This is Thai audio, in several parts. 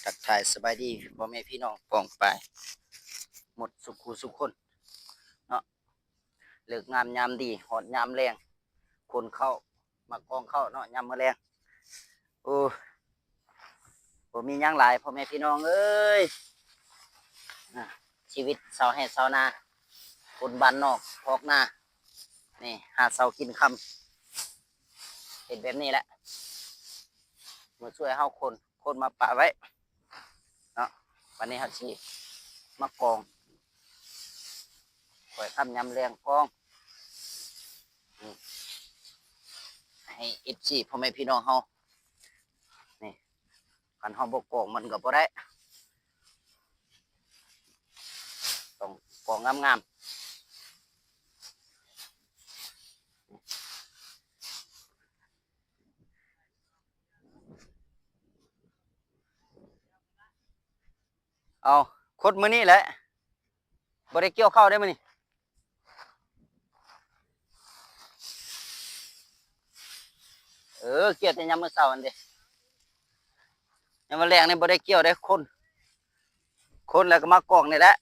ทักทายสบายดีพ่อแม่พี่น้องปองไปหมดสุขุสุขคนเนาะเลิกงามยามดีหอดยามแรงคนเข้ามากองเข้าเนาะยามมื้อแรงโอ้ผมมีหยังหลายพ่อแม่พี่น้องเอ้ยอ่ะชีวิตชาวไร่ชาวนาคนบ้านนอกพอกนานี่หาเช้ากินค่ำเห็นแบบนี้แหละมาช่วยเฮาคนมาปะไว้เนาะวันนี้เฮาสิมากองปล่อยค่ำยามแรงกองให้FCพ่อแม่พี่น้องเฮานี่คันเฮาบ่กองมันก็บ่ได้ต้องกองงามๆเอาคดมื้อนี้แหละบ่ได้เกี่ยวข้าวได้มื้อนี้เกี่ยวแต่ยามมื้อเช้าอันเด้ยามมื้อแลงนี่บ่ได้เกี่ยวได้คนแล้วก็มากองนี่แหละ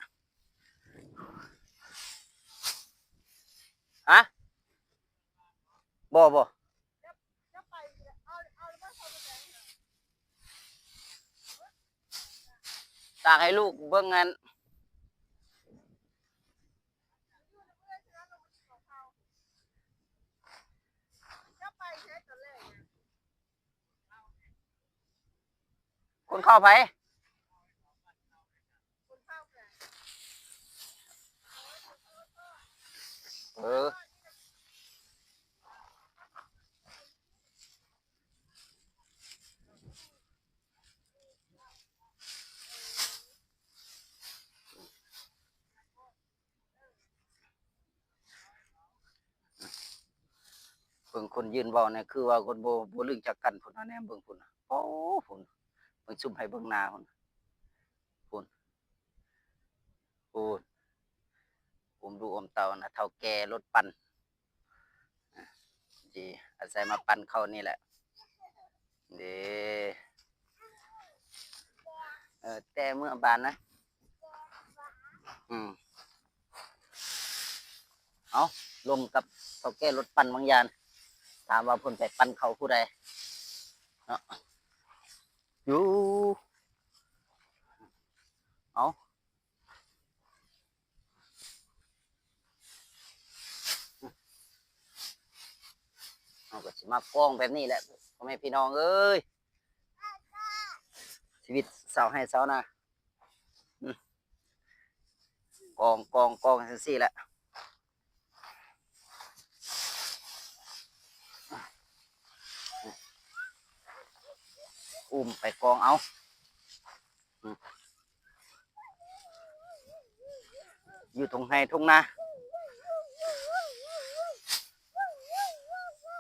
ฮะบ่ตากให้ลูกเบิ่งงานคนเข้าไผเออเบิ่งคนยืนเว้านี่คือว่าคนบ่รู้จักกันพุ่นเอาแนมเบิ่งพุ่นน่ะโอ้พุ่นเบิ่งซุมให้เบิ่งหน้าพุ่นพุ่นพูนผมดูอมเต่านะเฒ่าแก่รถปั่นสิอาศัยมาปั่นเข้านี่แหละเด้แต่เมื่อบานนะอืมเอาลมกับเฒ่าแก่รถปั่นบางอย่างถามว่าเพิ่นไปปั่นเขาผู้ใดเนาะอยู่เอาเอาก็สิมากองแบบนี้แหละพ่อแม่พี่น้องเอ้ยชีวิตสาวให้สาวนาอืมกองจังซี่แหละอุ้มไปกองเอาอืมอยู่ตรงไห้ทุ่งนา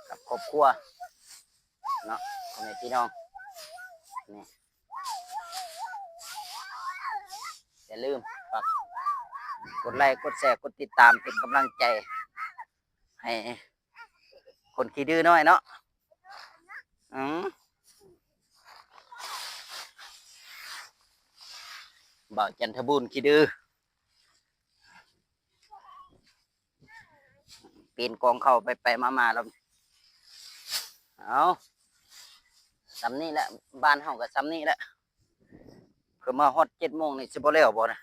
กับครอบครัวเนาะพ่อแม่พี่น้องนี่อย่าลืมฝากกดไลค์กดแชร์กดติดตามเป็นกำลังใจให้คนขี้ดื้อน้อยเนาะอืมบ่าวจันทบุญขี้ดื้อปีนกองเข้าไปมาแล้วเอาสำนี่แหละบ้านเฮาก็สำนี่แหละเพื่อมาฮอด7 โมงนี่สิบ่แล้วบ่นะ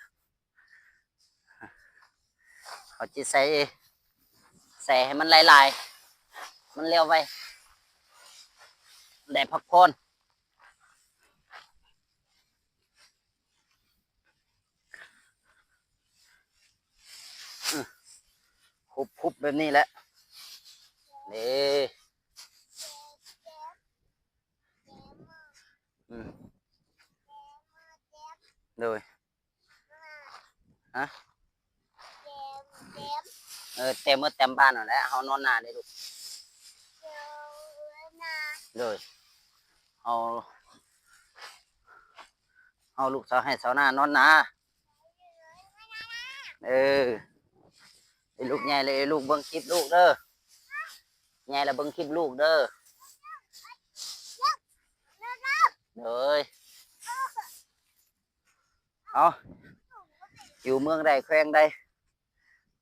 เขาจะใส่ให้มันลายๆมันเร็วไปได้พักผ่อนคุบแบบนี้แหละนี่อืมเลยฮะเต็มเมื่อเต็มบ้านหน่อยแล้วเฮานอนหน้าได้ลูกเลยเอาเอาลูกสาวให้สาวหน้านอนหน้าเออไอ้ลูกใหญ่เลยไอ้ลูกเบิ่งคลิปลูกเด้อใหญ่แล้วเบิ่งคลิปลูกเด้อเลย เอาอยู่เมืองใดแขวงใด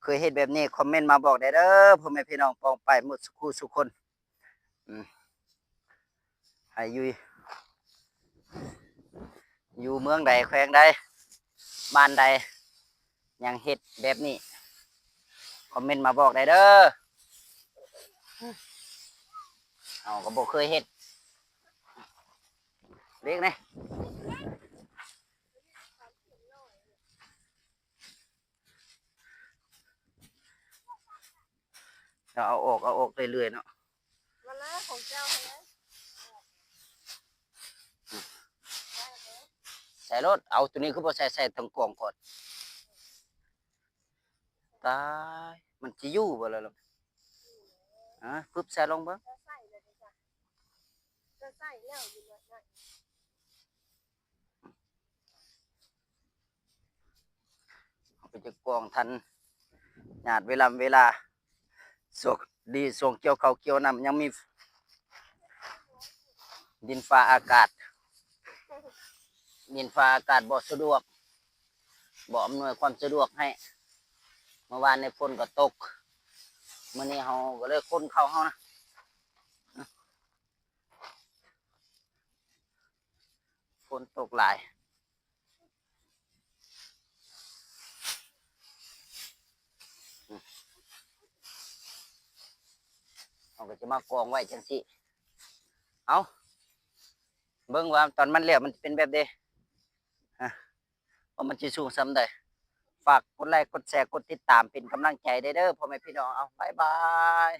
เคยเฮ็ดแบบนี้คอมเมนต์มาบอกได้เด้อพ่อแม่พี่น้องปองไปหมดสุขุสุขคนอืมให้อยู่เมืองใดแขวงใดบ้านใดยังเฮ็ดแบบนี้คอมเมนต์มาบอกได้เด้อเอาก็บ่เคยเฮ็ดเรียกนะเราเอาออกเรื่อยๆเนาะมาแล้วของเจ้าแล้ว ใส่รถเอาตัวนี้คือบ่ใส่ทั้งกล่องก่อนตายมันสิอยู่บ่ล่ะลูกปึ๊บใส่ลงเบิ่ง จะใส่เลยจ้ะจะใส่แล้วอยู่เลยนะ เอาไปจะกล่องทันญาติเวลาสวกดีส่วงเกี่ยวข้าวเกี่ยวน้ำยังมีดินฟ้าอากาศบ่สะดวกบ่อำนวยความสะดวกให้เมื่อวานในฝนก็ตกมื้อนี้เฮาก็เลยคนเข้าเฮานะฝนตกหลายเราก็จะมากองไว้จังซี่เอาเบิ่งว่าตอนมันแล้วมันจะเป็นแบบใดฮะว่ามันสิสูงส่ำใดฝากกดไลค์กดแชร์กดติดตามเป็นกำลังใจได้เด้อพ่อแม่พี่น้องเอาบ๊ายบาย